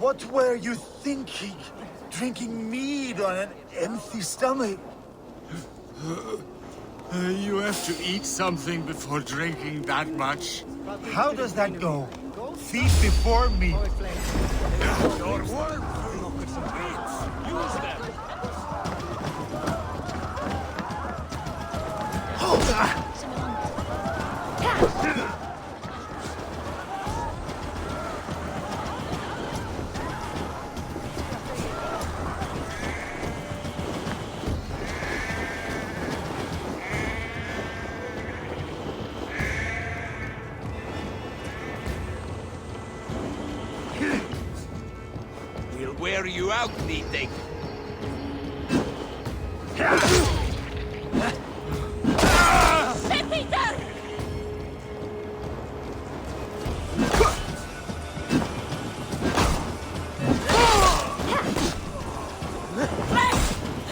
What were you thinking? Drinking mead on an empty stomach? You have to eat something before drinking that much. How does that go? Feed before meat. Your work! Use them! We'll wear you out, Neating.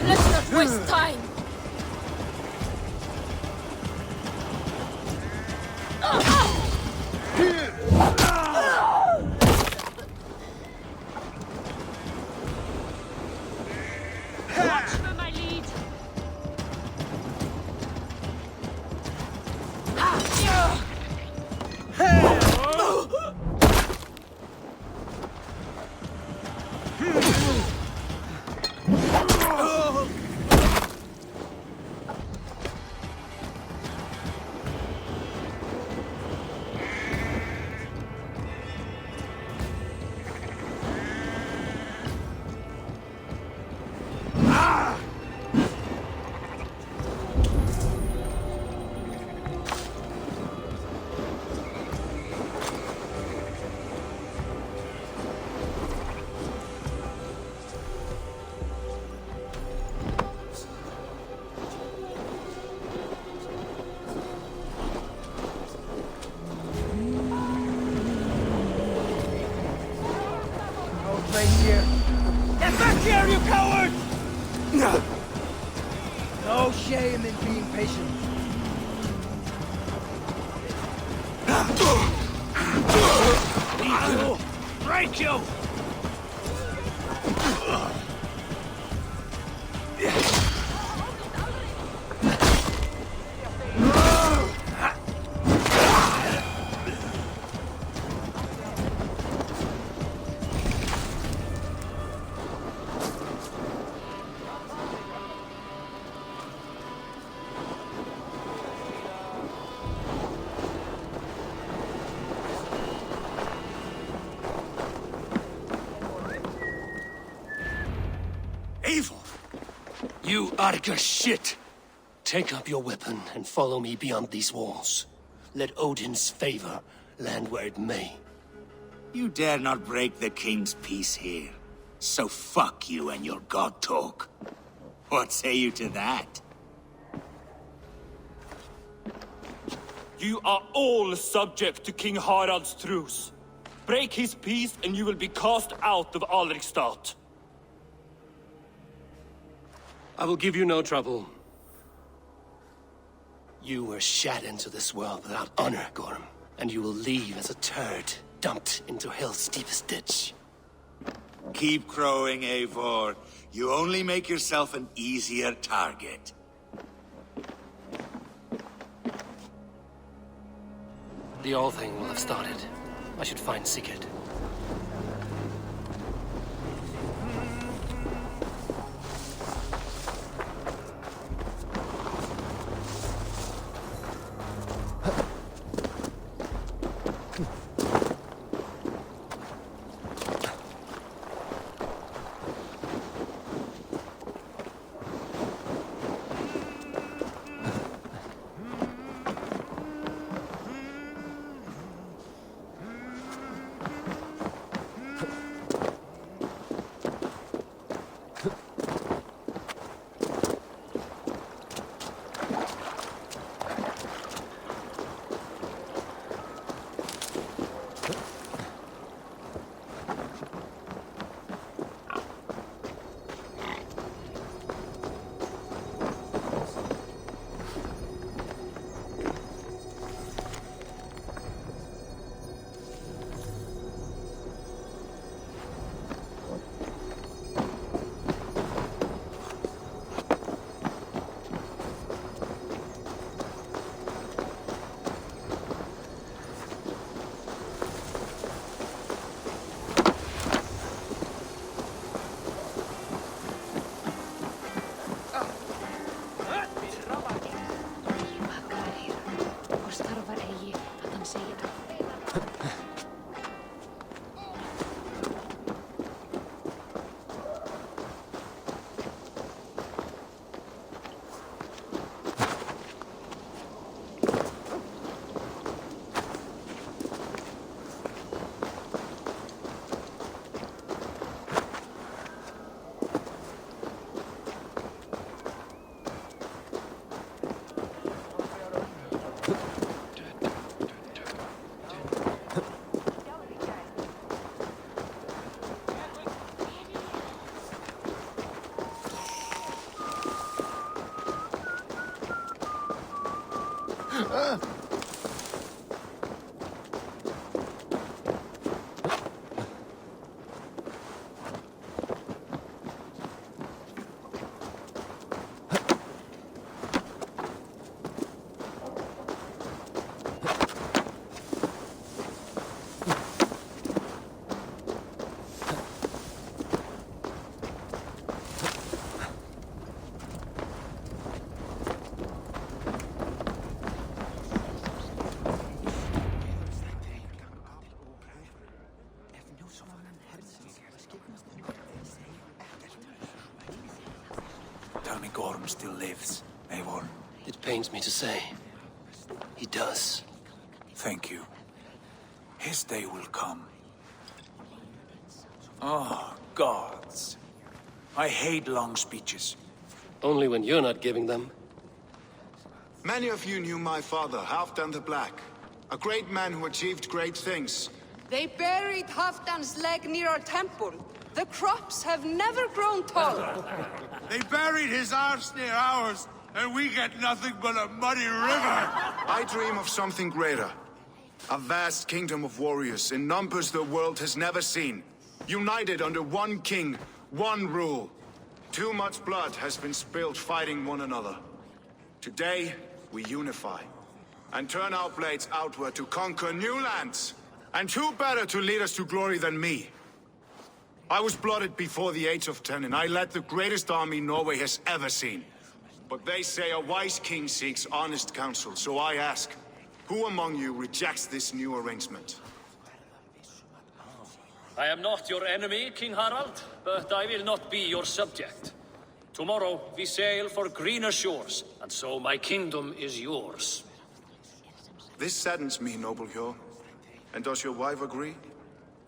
Let's not waste time! Watch for my lead! Get back here, you coward! No shame in being patient. I will break you! Eivor! You Arga shit! Take up your weapon and follow me beyond these walls. Let Odin's favor land where it may. You dare not break the king's peace here. So fuck you and your god talk. What say you to that? You are all subject to King Harald's truce. Break his peace and you will be cast out of Alrikstad. I will give you no trouble. You were shat into this world without honor, Gorm, and you will leave as a turd dumped into hell's deepest ditch. Keep crowing, Eivor. You only make yourself an easier target. The All Thing will have started. I should find Sigurd. Tell me Gorm still lives, Eivor. It pains me to say. He does. Thank you. His day will come. Oh, gods. I hate long speeches. Only when you're not giving them. Many of you knew my father, Halfdan the Black. A great man who achieved great things. They buried Halfdan's leg near our temple. The crops have never grown tall. They buried his arse near ours, and we get nothing but a muddy river. I dream of something greater. A vast kingdom of warriors in numbers the world has never seen. United under one king, one rule. Too much blood has been spilled fighting one another. Today, we unify. And turn our blades outward to conquer new lands. And who better to lead us to glory than me? I was blooded before the age of 10, and I led the greatest army Norway has ever seen. But they say a wise king seeks honest counsel, so I ask, who among you rejects this new arrangement? I am not your enemy, King Harald, but I will not be your subject. Tomorrow we sail for greener shores, and so my kingdom is yours. This saddens me, noble Hjor. And does your wife agree?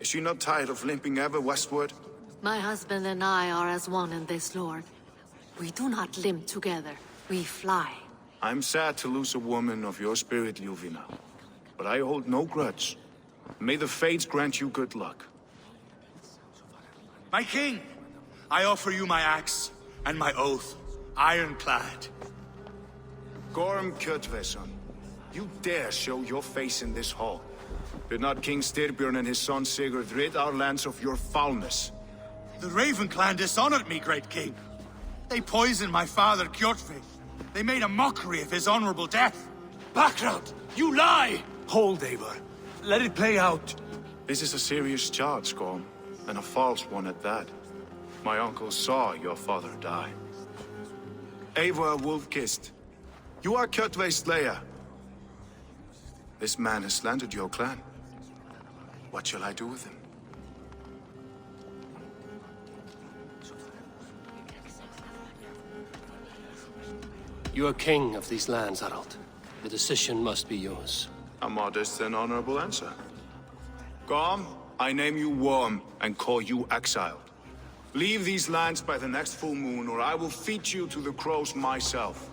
Is she not tired of limping ever westward? My husband and I are as one in this, Lord. We do not limp together. We fly. I'm sad to lose a woman of your spirit, Ljuvina. But I hold no grudge. May the fates grant you good luck. My king, I offer you my axe and my oath, ironclad. Gorm Kjotveson, you dare show your face in this hall. Did not King Styrbjörn and his son Sigurd rid our lands of your foulness? The Raven clan dishonored me, great king. They poisoned my father, Kjotve. They made a mockery of his honorable death. Background, you lie! Hold, Eivor. Let it play out. This is a serious charge, Gorm, and a false one at that. My uncle saw your father die. Eivor Wolf-Kissed, you are Kjotve's slayer. This man has slandered your clan. What shall I do with him? You are king of these lands, Harald. The decision must be yours. A modest and honorable answer. Gorm, I name you Worm and call you exiled. Leave these lands by the next full moon, or I will feed you to the crows myself.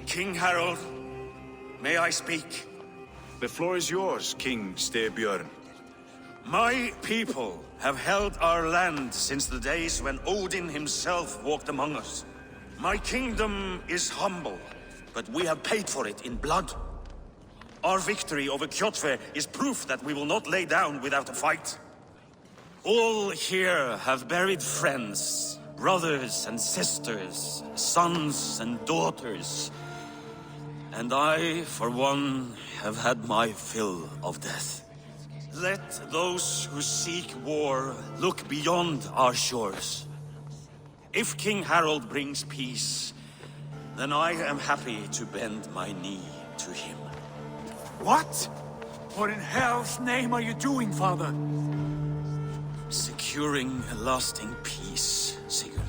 King Harald, may I speak? The floor is yours, King Styrbjörn. My people have held our land since the days when Odin himself walked among us. My kingdom is humble, but we have paid for it in blood. Our victory over Kjotve is proof that we will not lay down without a fight. All here have buried friends, brothers and sisters, sons and daughters. And I, for one, have had my fill of death. Let those who seek war look beyond our shores. If King Harald brings peace, then I am happy to bend my knee to him. What? What in hell's name are you doing, father? Securing a lasting peace, Sigurd.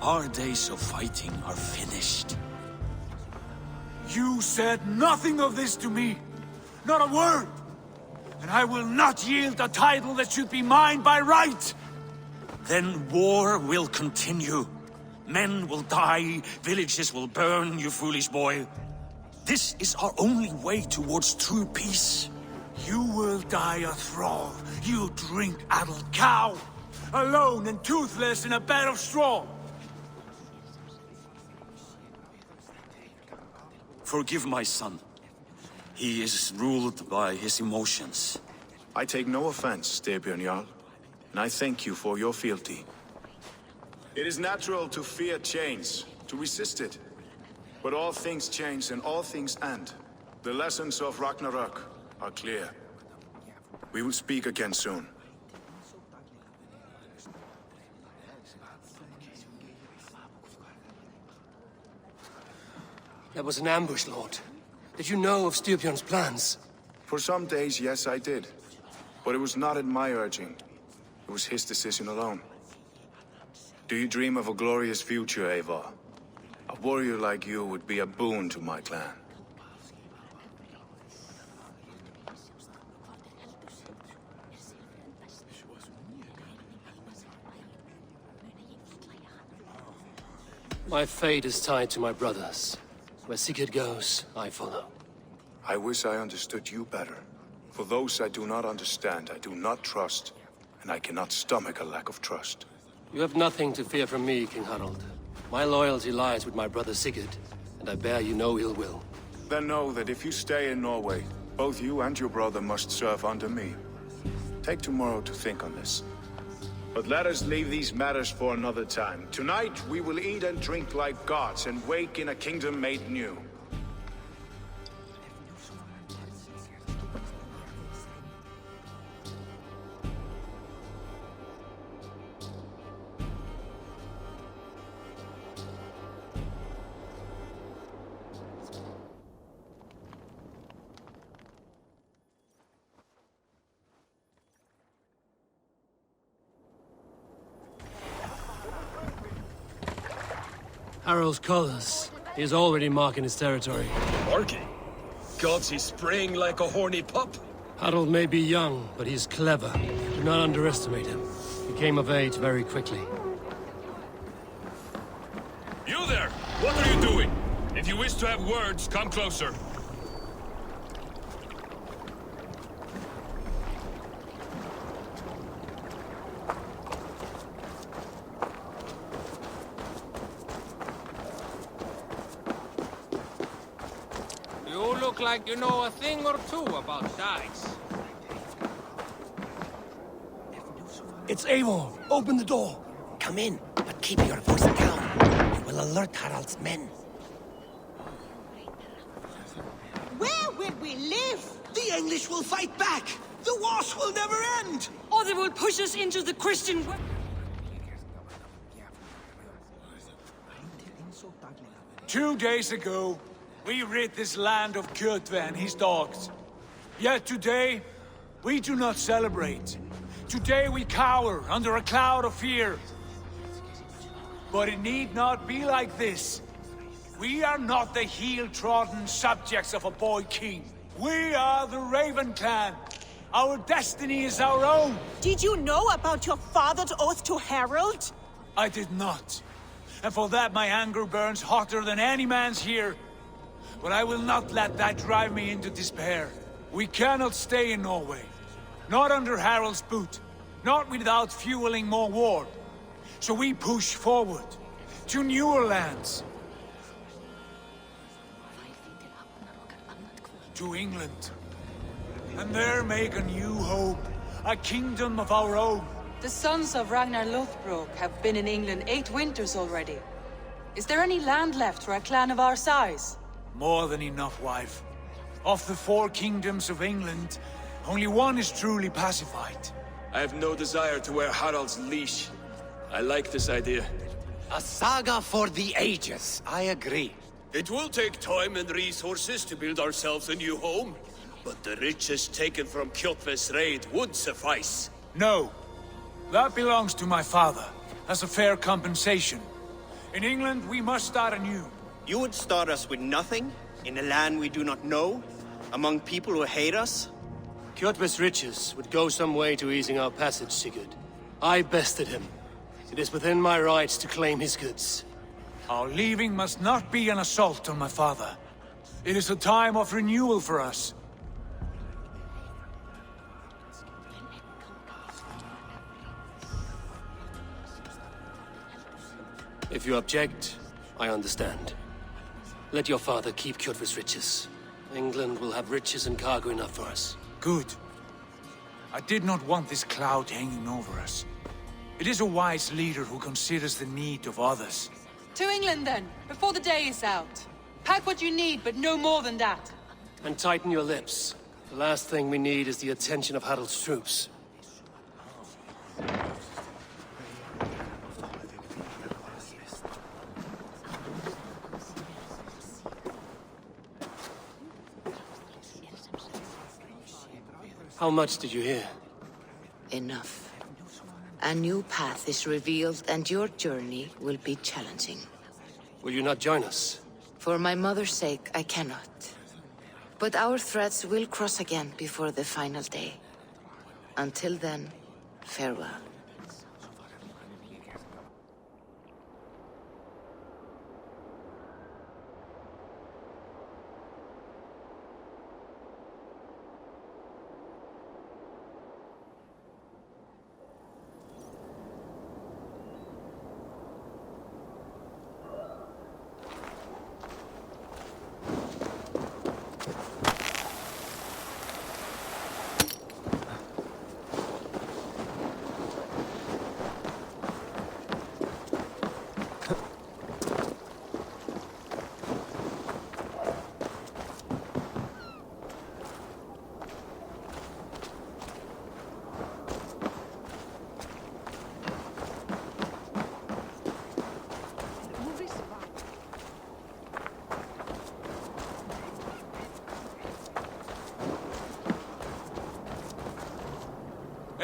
Our days of fighting are finished. You said nothing of this to me. Not a word. And I will not yield a title that should be mine by right. Then war will continue. Men will die, villages will burn, you foolish boy. This is our only way towards true peace. You will die a thrall, you drink-addled cow. Alone and toothless in a bed of straw. forgive my son. He is ruled by his emotions. I take no offense, Styrbjörn Jarl, and I thank you for your fealty. It is natural to fear change, to resist it. But all things change and all things end. The lessons of Ragnarok are clear. We will speak again soon. That was an ambush, Lord. Did you know of Styrbjörn's plans? For some days, yes, I did. But it was not at my urging. It was his decision alone. Do you dream of a glorious future, Eivor? A warrior like you would be a boon to my clan. My fate is tied to my brothers. Where Sigurd goes, I follow. I wish I understood you better. For those I do not understand, I do not trust, and I cannot stomach a lack of trust. You have nothing to fear from me, King Harald. My loyalty lies with my brother Sigurd, and I bear you no ill will. Then know that if you stay in Norway, both you and your brother must serve under me. Take tomorrow to think on this. But let us leave these matters for another time. Tonight, we will eat and drink like gods and wake in a kingdom made new. Harald's colors. He is already marking his territory. Marking? Gods, he's spraying like a horny pup. Harald may be young, but he's clever. Do not underestimate him. He came of age very quickly. You there! What are you doing? If you wish to have words, come closer. You look like you know a thing or two about dice. It's Eivor. Open the door. Come in, but keep your voice down. You will alert Harald's men. Where will we live? The English will fight back. The wars will never end. Or they will push us into the Christian... 2 days ago, we rid this land of Kjotve and his dogs. Yet today, we do not celebrate. Today we cower under a cloud of fear. But it need not be like this. We are not the heel-trodden subjects of a boy king. We are the Raven clan. Our destiny is our own. Did you know about your father's oath to Harald? I did not. And for that my anger burns hotter than any man's here. But I will not let that drive me into despair. We cannot stay in Norway. Not under Harald's boot. Not without fueling more war. So we push forward. To newer lands. To England. And there make a new hope. A kingdom of our own. The sons of Ragnar Lothbrok have been in England 8 winters already. Is there any land left for a clan of our size? More than enough, wife. Of the 4 kingdoms of England, only one is truly pacified. I have no desire to wear Harald's leash. I like this idea. A saga for the ages, I agree. It will take time and resources to build ourselves a new home. But the riches taken from Kjotve's raid would suffice. No. That belongs to my father, as a fair compensation. In England, we must start anew. You would start us with nothing? In a land we do not know? Among people who hate us? Kjotve's riches would go some way to easing our passage, Sigurd. I bested him. It is within my rights to claim his goods. Our leaving must not be an assault on my father. It is a time of renewal for us. If you object, I understand. Let your father keep Kjotve's riches. England will have riches and cargo enough for us. Good. I did not want this cloud hanging over us. It is a wise leader who considers the need of others. To England, then, before the day is out. Pack what you need, but no more than that. And tighten your lips. The last thing we need is the attention of Harald's troops. How much did you hear? Enough. A new path is revealed, and your journey will be challenging. Will you not join us? For my mother's sake, I cannot. But our threads will cross again before the final day. Until then, farewell.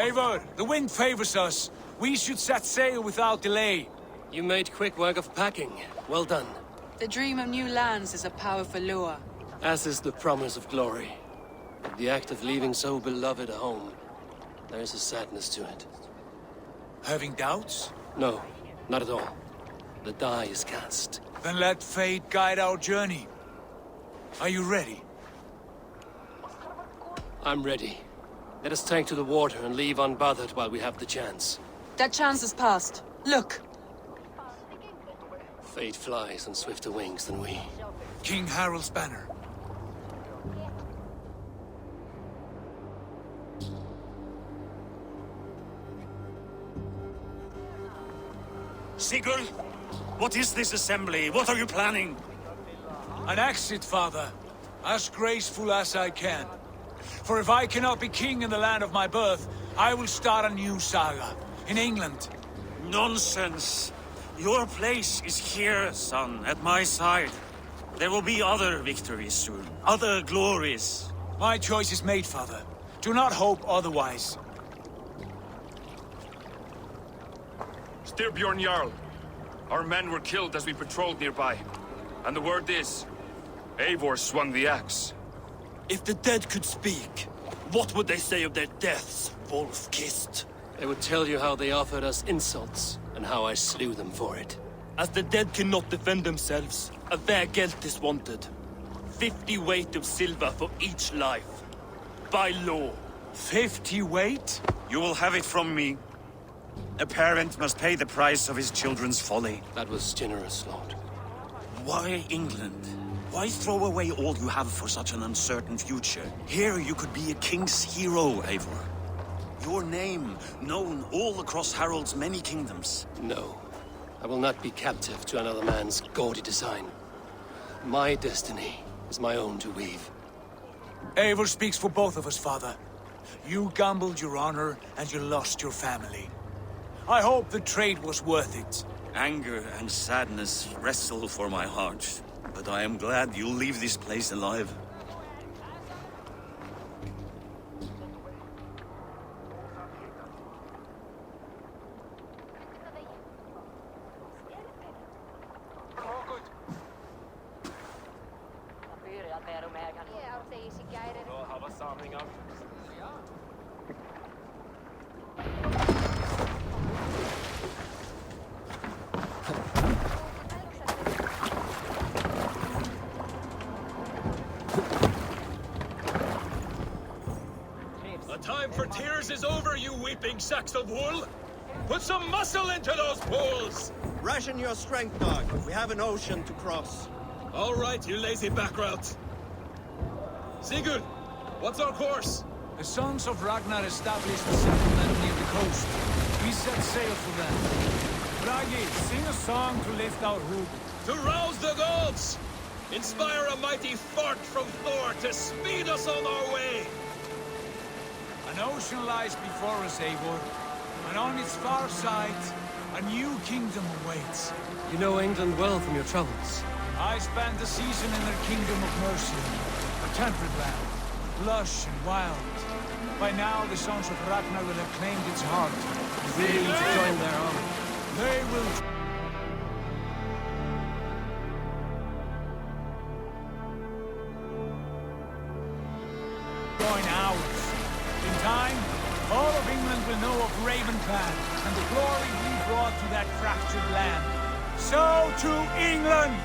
Eivor, the wind favors us. We should set sail without delay. You made quick work of packing. Well done. The dream of new lands is a powerful lure. As is the promise of glory. The act of leaving so beloved a home. There is a sadness to it. Having doubts? No, not at all. The die is cast. Then let fate guide our journey. Are you ready? I'm ready. Let us take to the water and leave unbothered while we have the chance. That chance is past. Look! Fate flies on swifter wings than we. King Harald's banner. Sigurd, what is this assembly? What are you planning? An exit, father. As graceful as I can. For if I cannot be king in the land of my birth, I will start a new saga. In England. Nonsense. Your place is here, son, at my side. There will be other victories soon. Other glories. My choice is made, father. Do not hope otherwise. Styrbjorn Jarl. Our men were killed as we patrolled nearby. And the word is, Eivor swung the axe. If the dead could speak, what would they say of their deaths, wolf-kissed? They would tell you how they offered us insults, and how I slew them for it. As the dead cannot defend themselves, a vergelt is wanted. 50 weight of silver for each life. By law. 50 weight? You will have it from me. A parent must pay the price of his children's folly. That was generous, Lord. Why England? Why throw away all you have for such an uncertain future? Here you could be a king's hero, Eivor. Your name known all across Harald's many kingdoms. No. I will not be captive to another man's gaudy design. My destiny is my own to weave. Eivor speaks for both of us, father. You gambled your honor, and you lost your family. I hope the trade was worth it. Anger and sadness wrestle for my heart. But I am glad you'll leave this place alive. Time for tears is over, you weeping sacks of wool! Put some muscle into those poles! Ration your strength, dog. We have an ocean to cross. All right, you lazy backrout. Sigurd, what's our course? The sons of Ragnar established a settlement near the coast. We set sail for them. Bragi, sing a song to lift our hood. To rouse the gods! Inspire a mighty fart from Thor to speed us on our way! An ocean lies before us, Eivor, and on its far side, a new kingdom awaits. You know England well from your travels. I spent the season in their kingdom of Mercia, a temperate land, lush and wild. By now, the sons of Ragnar will have claimed its heart, willing to join their army. They will... join ours. In time, all of England will know of Ravenclan and the glory we brought to that fractured land. So to England!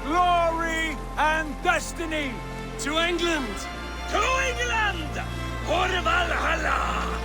Glory and destiny! To England! To England! For Valhalla!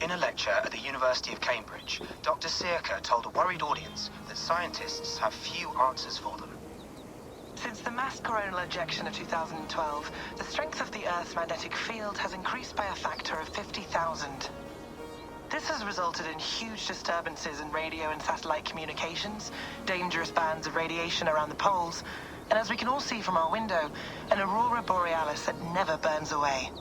In a lecture at the University of Cambridge, Dr. Sirka told a worried audience that scientists have few answers for them. Since the mass coronal ejection of 2012, the strength of the Earth's magnetic field has increased by a factor of 50,000. This has resulted in huge disturbances in radio and satellite communications, dangerous bands of radiation around the poles, and as we can all see from our window, an aurora borealis that never burns away.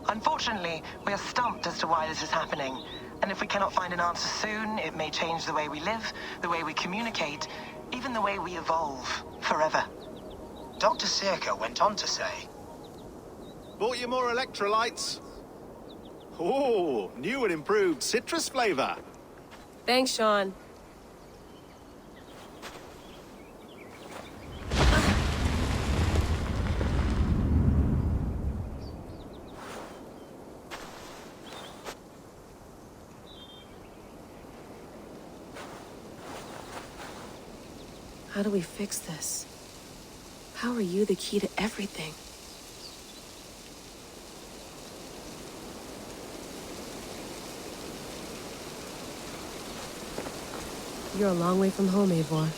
Unfortunately, we are stumped as to why this is happening, and if we cannot find an answer soon, it may change the way we live, the way we communicate, even the way we evolve, forever. Dr. Sirka went on to say, Bought you more electrolytes? Oh, new and improved citrus flavor. Thanks, Sean. How do we fix this? How are you the key to everything? You're a long way from home, Eivor.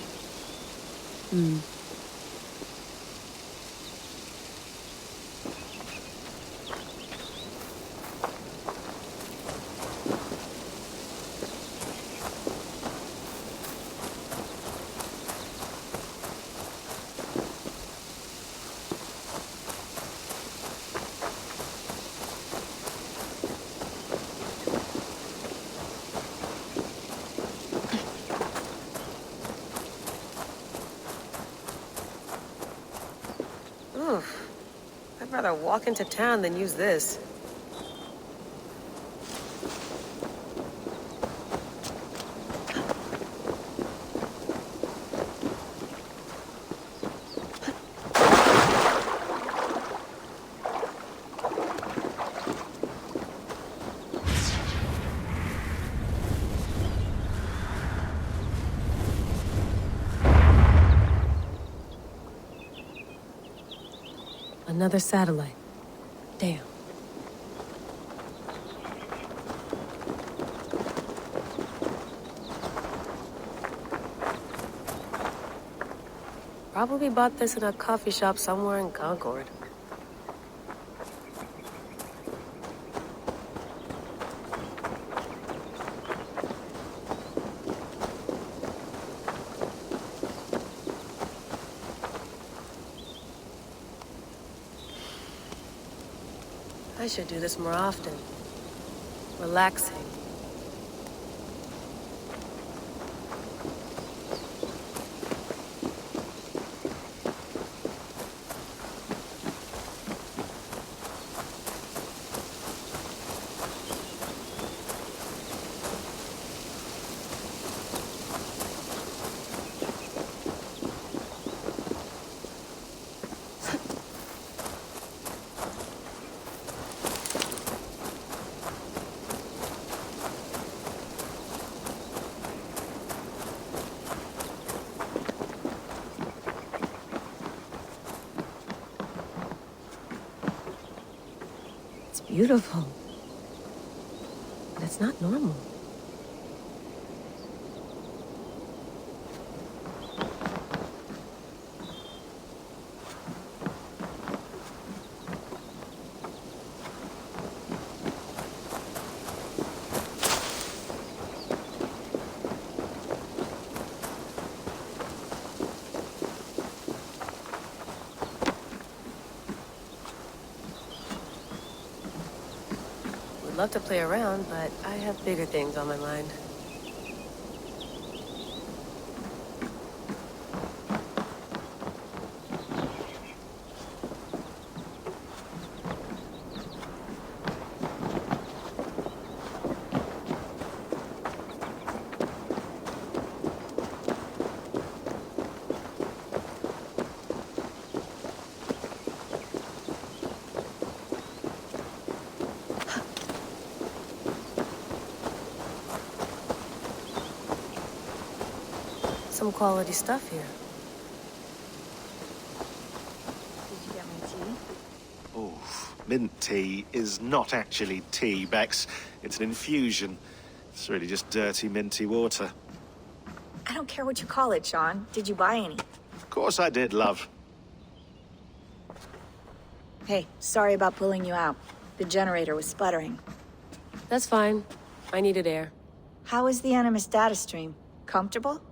I'd rather walk into town than use this. Another satellite. Damn. Probably bought this in a coffee shop somewhere in Concord. I should do this more often. Relaxing. Beautiful. But it's not normal. Love to play around, but I have bigger things on my mind. Some quality stuff here. Did you get my tea? Oh, mint tea is not actually tea, Bex. It's an infusion. It's really just dirty, minty water. I don't care what you call it, Sean. Did you buy any? Of course I did, love. Hey, sorry about pulling you out. The generator was sputtering. That's fine. I needed air. How is the Animus data stream? Comfortable?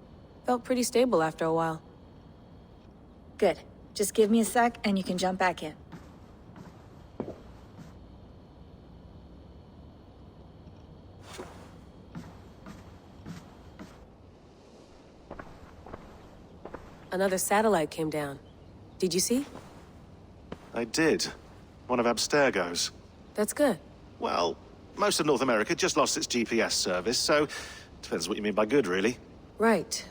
Felt pretty stable after a while. Good. Just give me a sec and you can jump back in. Another satellite came down. Did you see? I did. One of Abstergo's. That's good. Well, most of North America just lost its GPS service, so depends what you mean by good, really. Right.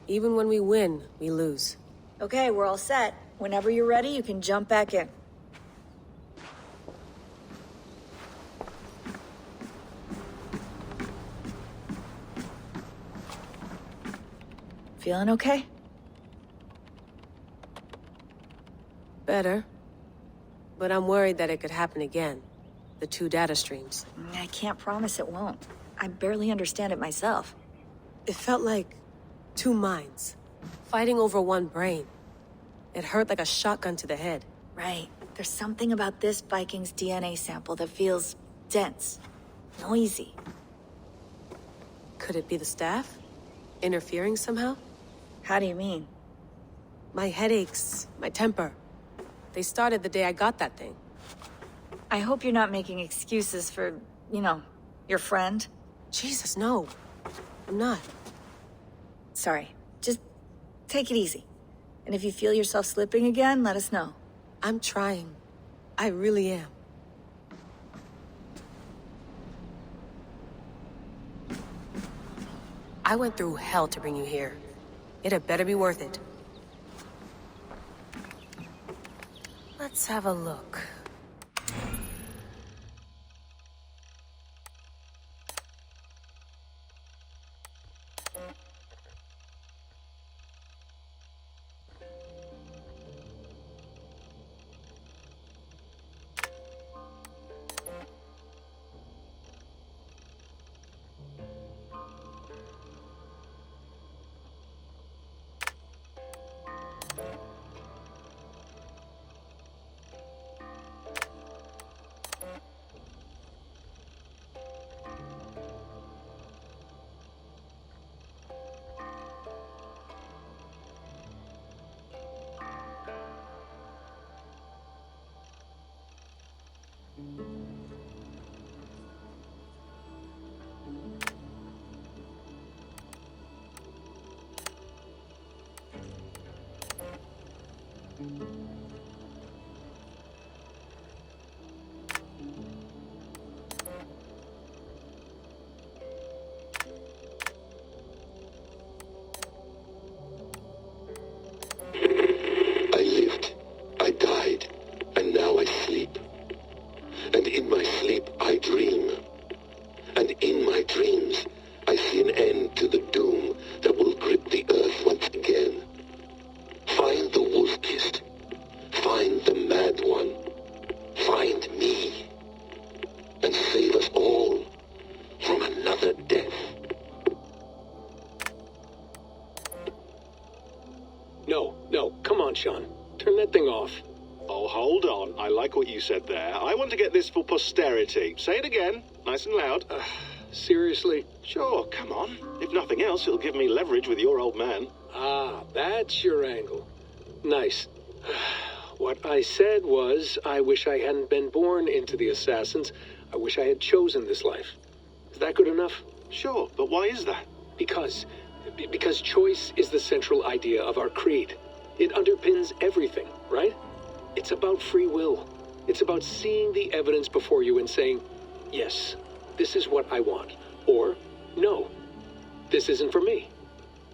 Even when we win, we lose. Okay, we're all set. Whenever you're ready, you can jump back in. Feeling okay? Better. But I'm worried that it could happen again. The two data streams. I can't promise it won't. I barely understand it myself. It felt like two minds, fighting over one brain. It hurt like a shotgun to the head. Right. There's something about this Viking's DNA sample that feels dense, noisy. Could it be the staff? Interfering somehow? How do you mean? My headaches, my temper. They started the day I got that thing. I hope you're not making excuses for, you know, your friend. Jesus, no. I'm not. Sorry. Just take it easy. And if you feel yourself slipping again, let us know. I'm trying. I really am. I went through hell to bring you here. It had better be worth it. Let's have a look. I lived, I died, and now I sleep. And in my sleep I dream. And in my dreams I see an end to the doom that will grip the earth once again. Find the wolf-kissed. Find the mad one. Find me. And save us all from another death. No, come on, Sean. Turn that thing off. Oh, hold on. I like what you said there. I want to get this for posterity. Say it again, nice and loud. Seriously? Sure, come on. If nothing else, it'll give me leverage with your old man. Ah, that's your angle. Nice. What I said was, I wish I hadn't been born into the Assassins. I wish I had chosen this life. Is that good enough? Sure, but why is that? Because choice is the central idea of our creed. It underpins everything, right? It's about free will. It's about seeing the evidence before you and saying, yes, this is what I want. Or, no, this isn't for me.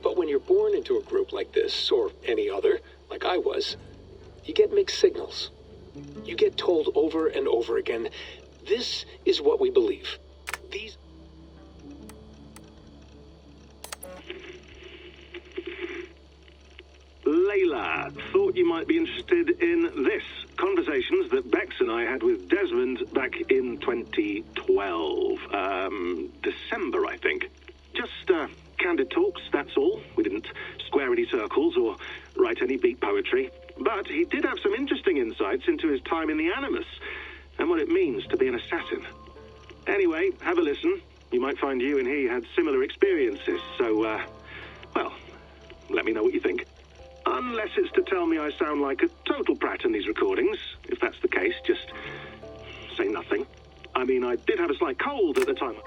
But when you're born into a group like this, or any other, like I was, you get mixed signals. You get told over and over again, this is what we believe. These... Layla, thought you might be interested in this. Conversations that Bex and I had with Desmond back in 2012. December, I think. Just, candid talks, that's all. We didn't square any circles or write any beat poetry. But he did have some interesting insights into his time in the Animus and what it means to be an assassin. Anyway, have a listen. You might find you and he had similar experiences, so, well, let me know what you think. Unless it's to tell me I sound like a total brat in these recordings. If that's the case, just say nothing. I mean, I did have a slight cold at the time.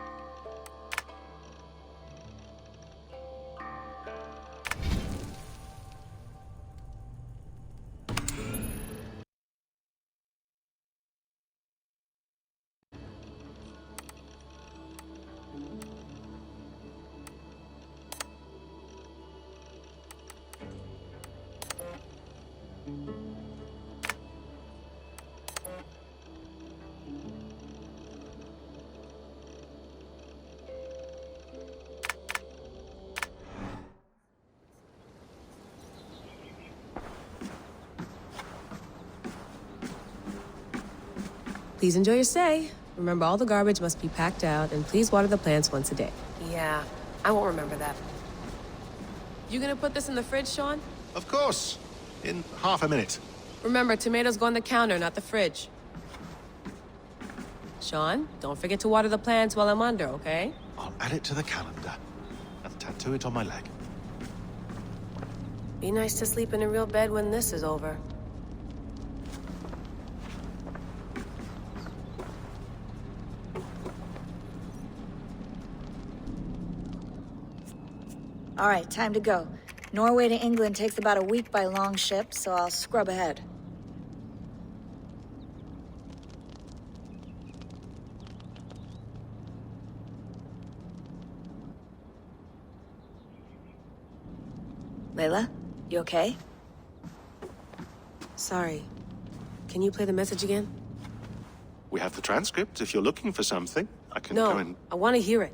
Please enjoy your stay. Remember, all the garbage must be packed out, and please water the plants once a day. Yeah, I won't remember that. You gonna put this in the fridge, Sean? Of course. In half a minute. Remember, tomatoes go on the counter, not the fridge. Sean, don't forget to water the plants while I'm under, okay? I'll add it to the calendar and tattoo it on my leg. Be nice to sleep in a real bed when this is over. All right, time to go. Norway to England takes about a week by long ship, so I'll scrub ahead. Layla, you okay? Sorry. Can you play the message again? We have the transcript. If you're looking for something, I can No, go and... I want to hear it.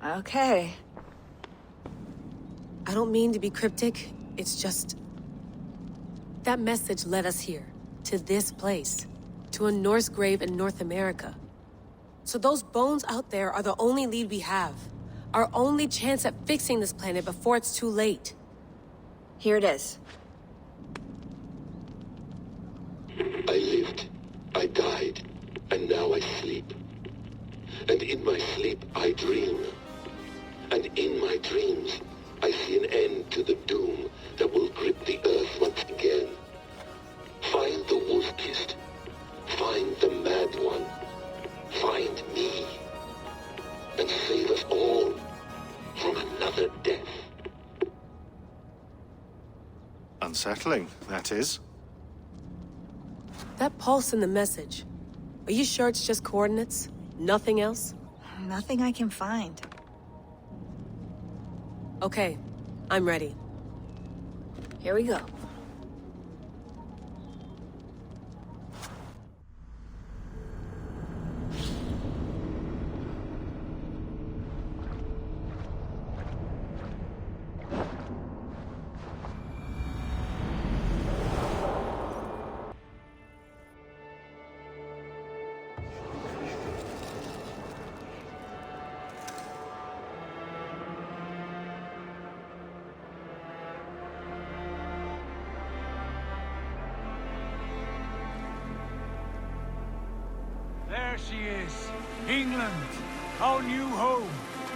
Okay. I don't mean to be cryptic. It's just... that message led us here. To this place. To a Norse grave in North America. So those bones out there are the only lead we have. Our only chance at fixing this planet before it's too late. Here it is. I lived, I died, and now I sleep. And in my sleep I dream. And in my dreams I see an end to the doom that will grip the earth once again. Find the wolf-kissed. Find the mad one. Find me. And save us all from another death. Unsettling, that is. That pulse in the message. Are you sure it's just coordinates? Nothing else? Nothing I can find. Okay, I'm ready. Here we go. There she is. England, our new home.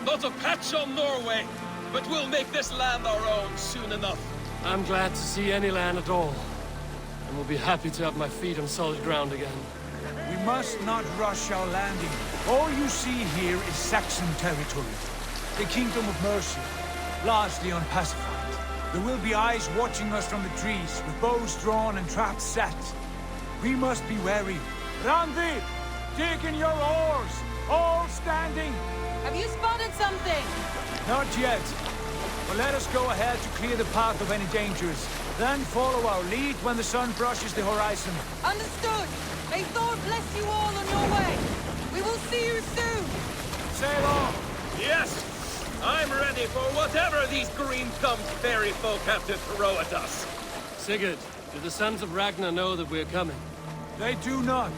Not a patch on Norway, but we'll make this land our own soon enough. I'm glad to see any land at all. And will be happy to have my feet on solid ground again. We must not rush our landing. All you see here is Saxon territory. The Kingdom of Mercia, largely unpacified. There will be eyes watching us from the trees, with bows drawn and traps set. We must be wary. Randi! Dig in your oars! All standing! Have you spotted something? Not yet. But let us go ahead to clear the path of any dangers. Then follow our lead when the sun brushes the horizon. Understood! May Thor bless you all on your way! We will see you soon! Sail on! Yes! I'm ready for whatever these green-thumbed fairy folk have to throw at us. Sigurd, do the sons of Ragnar know that we're coming? They do not.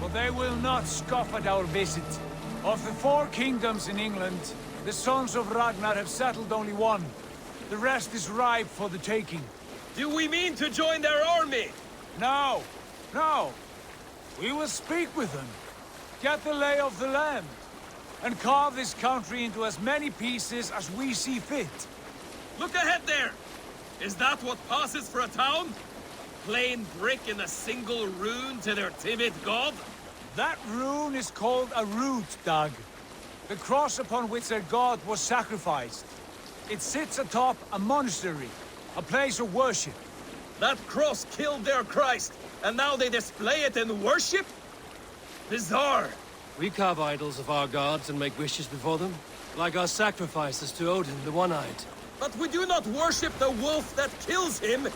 But they will not scoff at our visit. Of the 4 kingdoms in England, the sons of Ragnar have settled only one. The rest is ripe for the taking. Do we mean to join their army? No, no. We will speak with them, get the lay of the land, and carve this country into as many pieces as we see fit. Look ahead there! Is that what passes for a town? Plain brick in a single rune to their timid god? That rune is called a root, Dag. The cross upon which their god was sacrificed. It sits atop a monastery, a place of worship. That cross killed their Christ, and now they display it in worship? Bizarre. We carve idols of our gods and make wishes before them, like our sacrifices to Odin, the One-Eyed. But we do not worship the wolf that kills him.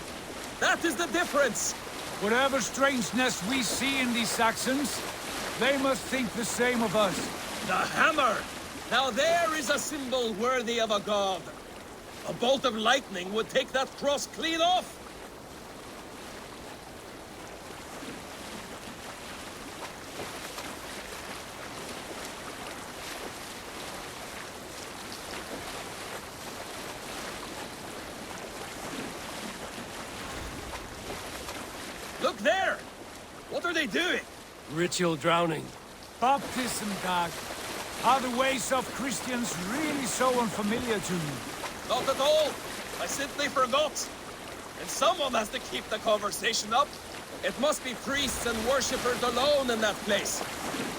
That is the difference. Whatever strangeness we see in these Saxons, they must think the same of us. The hammer! Now there is a symbol worthy of a god. A bolt of lightning would take that cross clean off. Look there! What are they doing? Ritual drowning. Baptism, Dag. Are the ways of Christians really so unfamiliar to you? Not at all. I simply forgot. And someone has to keep the conversation up. It must be priests and worshippers alone in that place.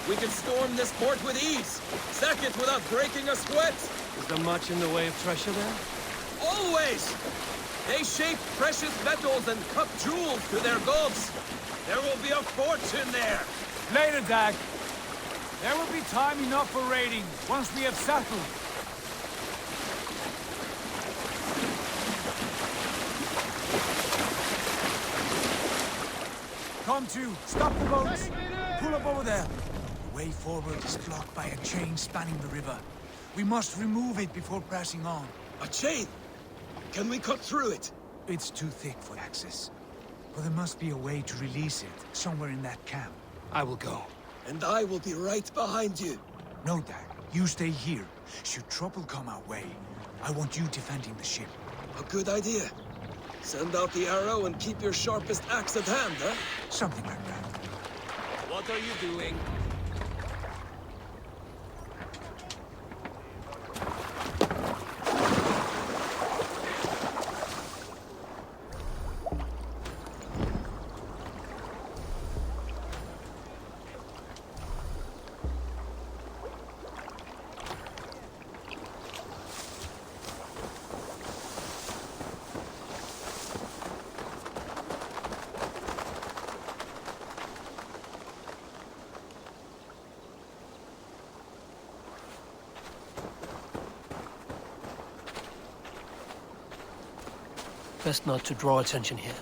We can storm this port with ease. Sack it without breaking a sweat. Is there much in the way of treasure there? Always! They shape precious metals and cut jewels to their gods. There will be a fortune there. Later, Dag. There will be time enough for raiding, once we have settled. Come to, stop the boats. Pull up over there. The way forward is blocked by a chain spanning the river. We must remove it before pressing on. A chain? Can we cut through it? It's too thick for access. But there must be a way to release it, somewhere in that camp. I will go. And I will be right behind you. No, Dag. You stay here. Should trouble come our way, I want you defending the ship. A good idea. Send out the arrow and keep your sharpest axe at hand, huh? Something like that. What are you doing? Best not to draw attention here.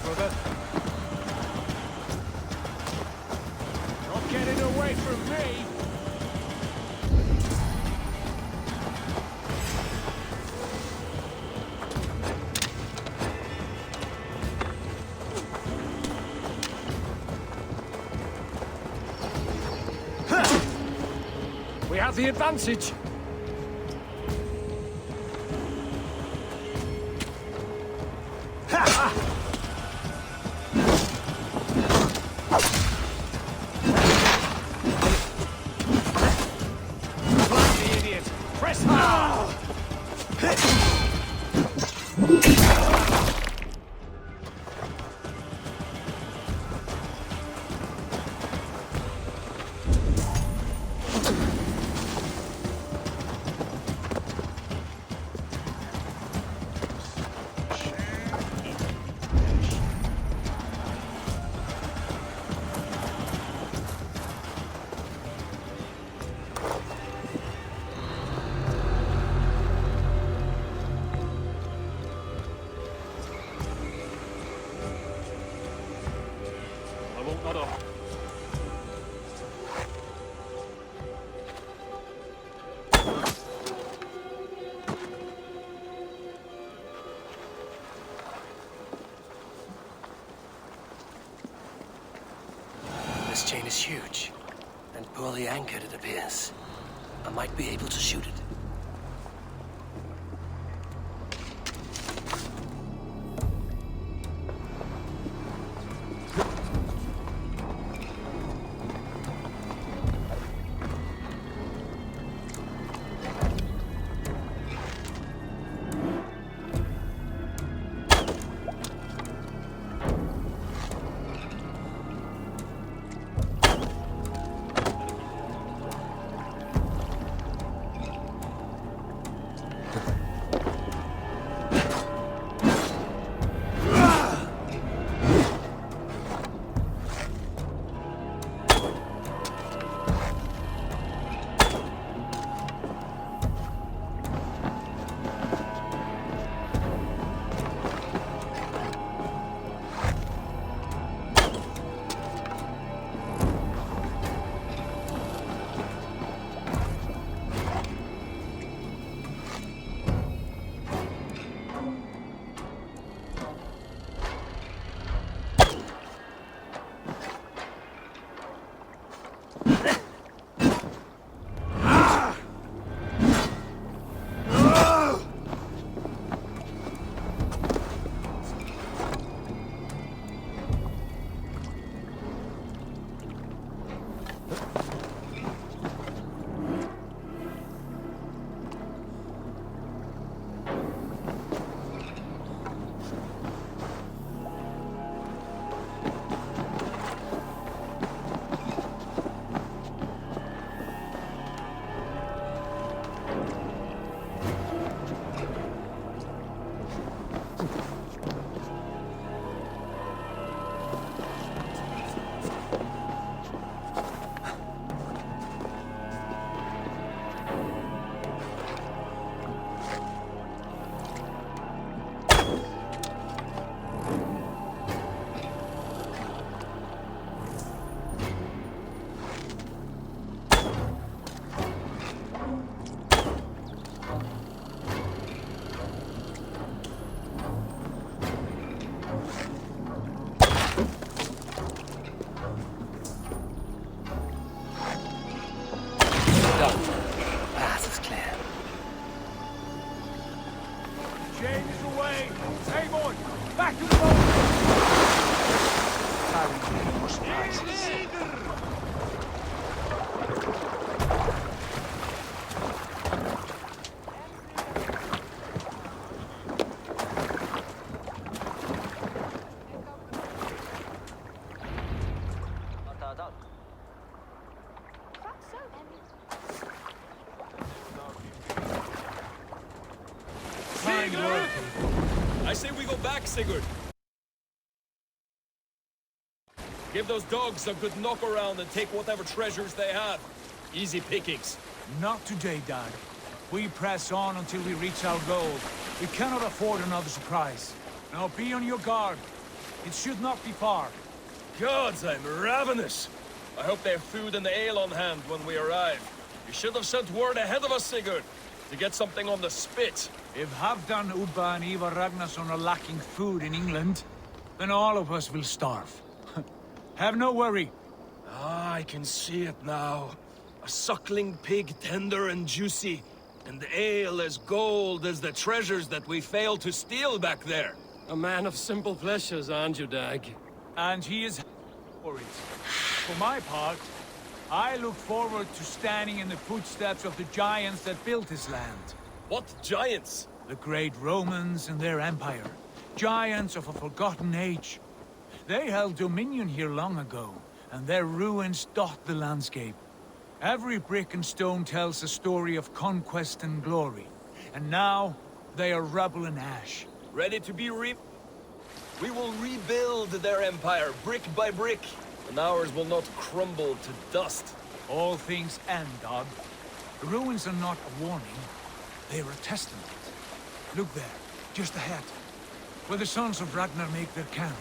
Brother. Not getting away from me. We have the advantage. This chain is huge, and poorly anchored, it appears. I might be able to shoot it. say we go back, Sigurd? Give those dogs a good knock around and take whatever treasures they have. Easy pickings. Not today, Dad. We press on until we reach our goal. We cannot afford another surprise. Now be on your guard. It should not be far. Gods, I'm ravenous. I hope they have food and ale on hand when we arrive. You should have sent word ahead of us, Sigurd, to get something on the spit. If Halfdan, Ubba and Eivor Ragnarsson are lacking food in England, then all of us will starve. Have no worry. Ah, I can see it now. A suckling pig, tender and juicy, and ale as gold as the treasures that we failed to steal back there. A man of simple pleasures, aren't you, Dag? And he is for it. For my part, I look forward to standing in the footsteps of the giants that built this land. What giants? The great Romans and their empire. Giants of a forgotten age. They held dominion here long ago, and their ruins dot the landscape. Every brick and stone tells a story of conquest and glory. And now, they are rubble and ash. Ready to be We will rebuild their empire, brick by brick, and ours will not crumble to dust. All things end, Dog. The ruins are not a warning. They are a testament. Look there, just ahead, where the sons of Ragnar make their camp.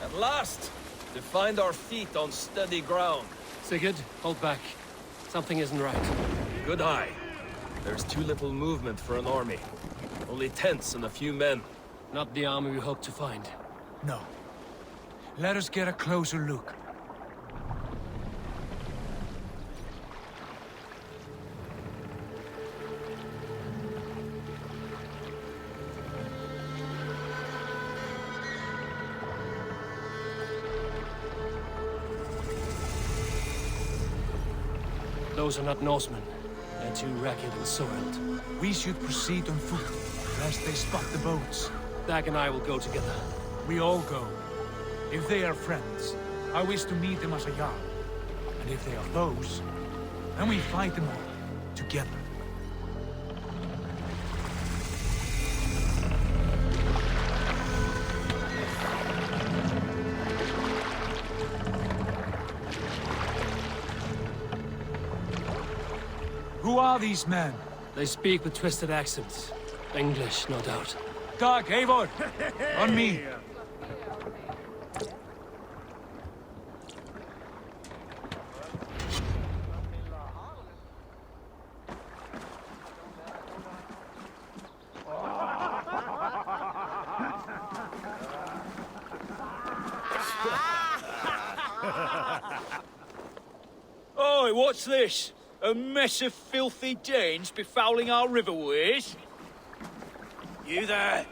At last, to find our feet on steady ground. Sigurd, hold back. Something isn't right. Good eye. There's too little movement for an army. Only tents and a few men. Not the army we hoped to find. No. Let us get a closer look. Those are not Norsemen. They're too ragged and soiled. We should proceed on foot, lest they spot the boats. Dag and I will go together. We all go. If they are friends, I wish to meet them as a Jarl. And if they are foes, then we fight them all, together. Who are these men? They speak with twisted accents. English, no doubt. Dag, Eivor! On me! Oi, what's this? A mess of filthy Danes befouling our riverways? You there!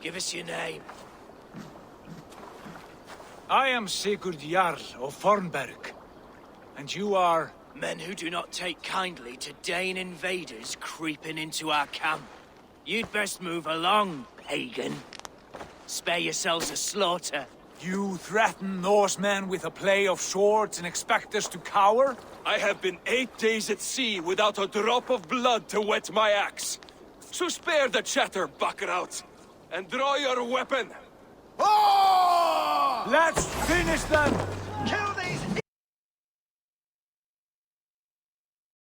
Give us your name. I am Sigurd Jarl of Fornberg. And you are... Men who do not take kindly to Dane invaders creeping into our camp. You'd best move along, pagan. Spare yourselves a slaughter. You threaten Norsemen with a play of swords and expect us to cower? I have been 8 days at sea without a drop of blood to wet my axe. So spare the chatter, Buckerout, and draw your weapon. Let's finish them! Kill